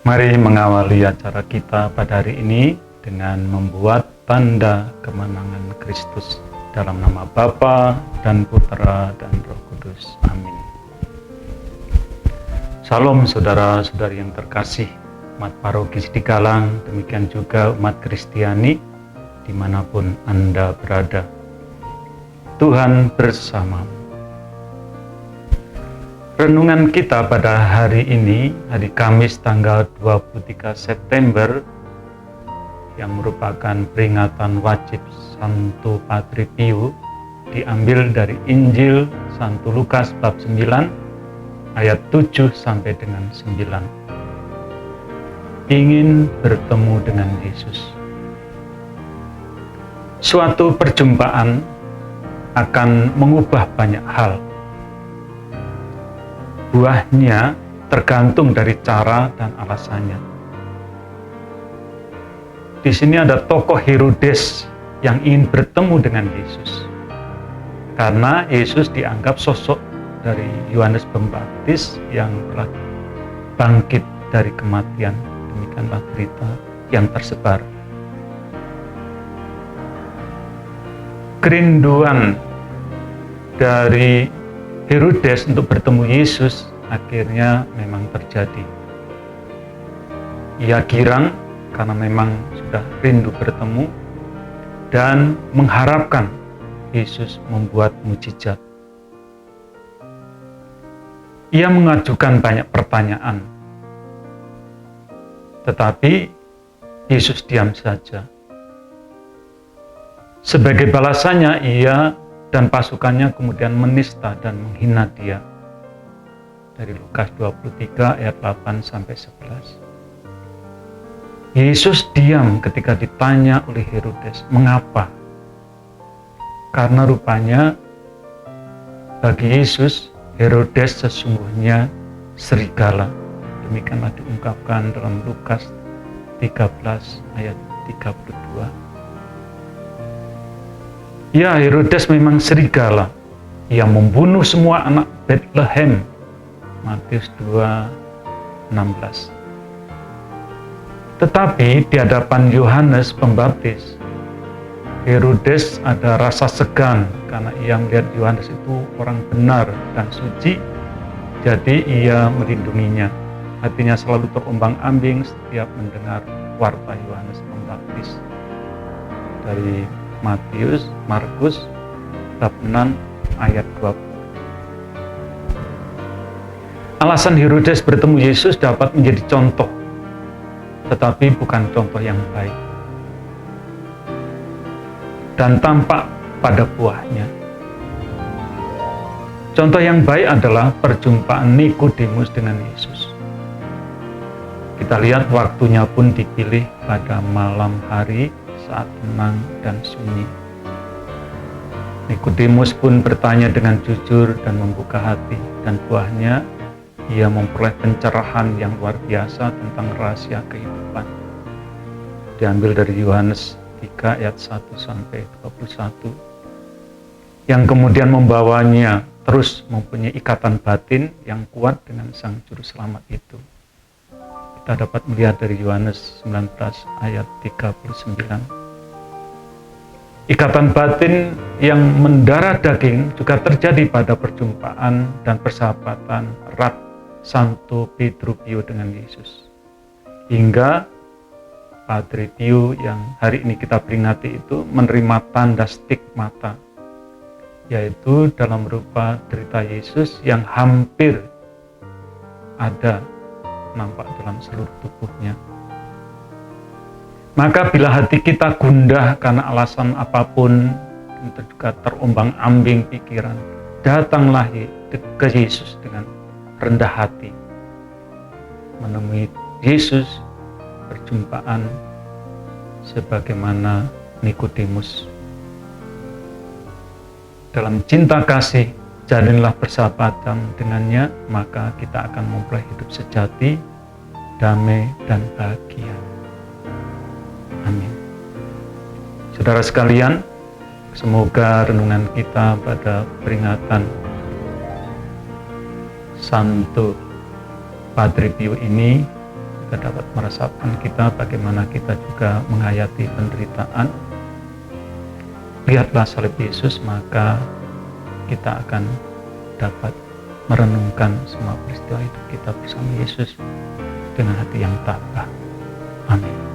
Mari mengawali acara kita pada hari ini dengan membuat tanda kemenangan Kristus dalam nama Bapa dan Putera dan Roh Kudus. Amin. Salam saudara-saudari yang terkasih, umat paroki Sidikalang, demikian juga umat Kristiani dimanapun Anda berada. Tuhan bersamamu. Renungan kita pada hari ini, hari Kamis tanggal 23 September, yang merupakan peringatan wajib Santo Padre Pio, diambil dari Injil Santo Lukas bab 9, ayat 7 sampai dengan 9. Ingin bertemu dengan Yesus. Suatu perjumpaan akan mengubah banyak hal. Buahnya tergantung dari cara dan alasannya. Di sini ada tokoh Herodes yang ingin bertemu dengan Yesus. Karena Yesus dianggap sosok dari Yohanes Pembaptis yang telah bangkit dari kematian. Demikianlah berita yang tersebar. Kerinduan dari Herodes untuk bertemu Yesus akhirnya memang terjadi. Ia girang karena memang sudah rindu bertemu dan mengharapkan Yesus membuat mukjizat. Ia mengajukan banyak pertanyaan, tetapi Yesus diam saja. Sebagai balasannya, ia dan pasukannya kemudian menista dan menghina dia. Dari Lukas 23 ayat 8 sampai 11. Yesus diam ketika ditanya oleh Herodes, mengapa? Karena rupanya bagi Yesus, Herodes sesungguhnya serigala. Demikianlah diungkapkan dalam Lukas 13 ayat 32. Ya, Herodes memang serigala. Ia membunuh semua anak Bethlehem. Matius 2:16. Tetapi di hadapan Yohanes Pembaptis, Herodes ada rasa segan karena ia melihat Yohanes itu orang benar dan suci, jadi ia melindunginya. Hatinya selalu terombang-ambing setiap mendengar warta Yohanes Pembaptis. Dari Markus bab 6 ayat 20. Alasan Herodes bertemu Yesus dapat menjadi contoh, tetapi bukan contoh yang baik. Dan tampak pada buahnya. Contoh yang baik adalah perjumpaan Nikodemus dengan Yesus. Kita lihat waktunya pun dipilih pada malam hari saat tenang dan sunyi. Nikodemus pun bertanya dengan jujur dan membuka hati, dan buahnya ia memperoleh pencerahan yang luar biasa tentang rahasia kehidupan. Diambil dari Yohanes 3 ayat 1 sampai 21, yang kemudian membawanya terus mempunyai ikatan batin yang kuat dengan Sang Juru Selamat itu. Kita dapat melihat dari Yohanes 19 ayat 39. Ikatan batin yang mendarah daging juga terjadi pada perjumpaan dan persahabatan erat Santo Pedro Pio dengan Yesus. Hingga Padre Pio yang hari ini kita peringati itu menerima tanda stigmata, yaitu dalam rupa derita Yesus yang hampir ada nampak dalam seluruh tubuhnya. Maka bila hati kita gundah karena alasan apapun, kita juga terombang-ambing pikiran, datanglah ke Yesus dengan rendah hati, menemui Yesus, perjumpaan sebagaimana Nikodemus. Dalam cinta kasih, jalinlah persahabatan dengannya, maka kita akan memperoleh hidup sejati, damai, dan bahagia. Amin. Saudara sekalian, semoga renungan kita pada peringatan Santo Padre Pio ini juga dapat merasakan kita bagaimana kita juga menghayati penderitaan. Lihatlah salib Yesus, maka kita akan dapat merenungkan semua peristiwa hidup kita bersama Yesus dengan hati yang tabah. Amin.